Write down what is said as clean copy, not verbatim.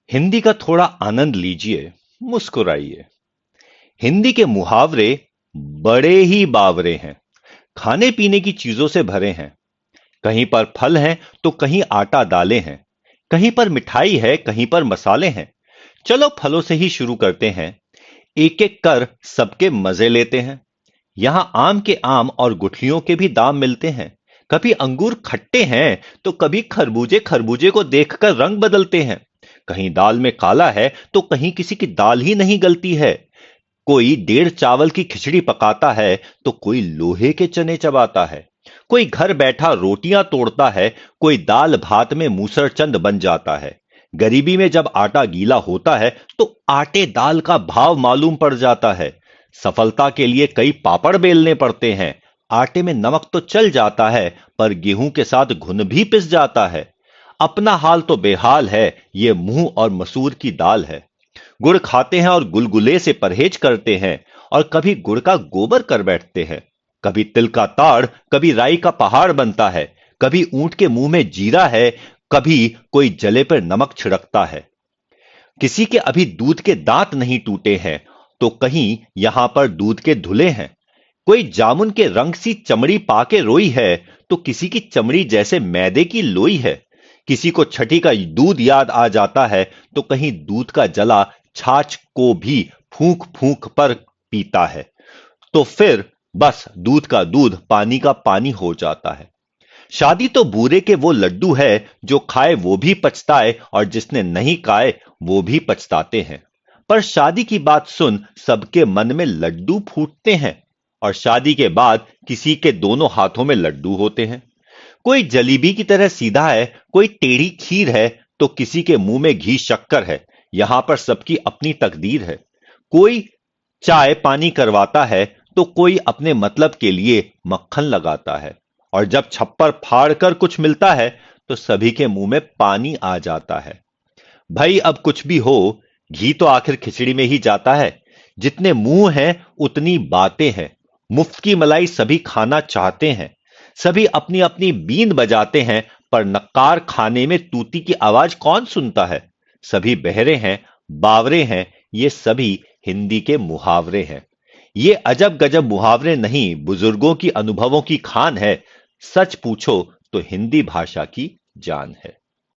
हिंदी का थोड़ा आनंद लीजिए, मुस्कुराइए। हिंदी के मुहावरे बड़े ही बावरे हैं। खाने पीने की चीजों से भरे हैं। कहीं पर फल हैं तो कहीं आटा दालें हैं। कहीं पर मिठाई है, कहीं पर मसाले हैं। चलो फलों से ही शुरू करते हैं। एक एक कर सबके मजे लेते हैं। यहां आम के आम और गुठलियों के भी दाम मिलते हैं। कभी अंगूर खट्टे हैं तो कभी खरबूजे खरबूजे को देखकर रंग बदलते हैं। कहीं दाल में काला है तो कहीं किसी की दाल ही नहीं गलती है। कोई डेढ़ चावल की खिचड़ी पकाता है तो कोई लोहे के चने चबाता है। कोई घर बैठा रोटियां तोड़ता है, कोई दाल भात में मूसरचंद बन जाता है। गरीबी में जब आटा गीला होता है तो आटे दाल का भाव मालूम पड़ जाता है। सफलता के लिए कई पापड़ बेलने पड़ते हैं। आटे में नमक तो चल जाता है, पर गेहूं के साथ घुन भी पिस जाता है। अपना हाल तो बेहाल है, ये मुंह और मसूर की दाल है। गुड़ खाते हैं और गुलगुले से परहेज करते हैं, और कभी गुड़ का गोबर कर बैठते हैं। कभी तिल का ताड़, कभी राई का पहाड़ बनता है। कभी ऊंट के मुंह में जीरा है, कभी कोई जले पर नमक छिड़कता है। किसी के अभी दूध के दांत नहीं टूटे हैं, तो कहीं यहां पर दूध के धुले हैं। कोई जामुन के रंग सी चमड़ी पाके रोई है, तो किसी की चमड़ी जैसे मैदे की लोई है। किसी को छठी का दूध याद आ जाता है, तो कहीं दूध का जला छाछ को भी फूंक फूंक पर पीता है। तो फिर बस दूध का दूध, पानी का पानी हो जाता है। शादी तो बूरे के वो लड्डू है, जो खाए वो भी पछताए और जिसने नहीं खाए वो भी पछताते हैं। पर शादी की बात सुन सबके मन में लड्डू फूटते हैं। और शादी के बाद किसी के दोनों हाथों में लड्डू होते हैं। कोई जलेबी की तरह सीधा है, कोई टेढ़ी खीर है, तो किसी के मुंह में घी शक्कर है। यहां पर सबकी अपनी तकदीर है। कोई चाय पानी करवाता है, तो कोई अपने मतलब के लिए मक्खन लगाता है। और जब छप्पर फाड़ कर कुछ मिलता है, तो सभी के मुंह में पानी आ जाता है। भाई अब कुछ भी हो, घी तो आखिर खिचड़ी में ही जाता है। जितने मुंह हैं उतनी बातें हैं। मुफ्त की मलाई सभी खाना चाहते हैं। सभी अपनी अपनी बीन बजाते हैं, पर नक्कार खाने में तूती की आवाज कौन सुनता है। सभी बहरे हैं, बावरे हैं। ये सभी हिंदी के मुहावरे हैं। ये अजब गजब मुहावरे नहीं, बुजुर्गों की अनुभवों की खान है। सच पूछो तो हिंदी भाषा की जान है।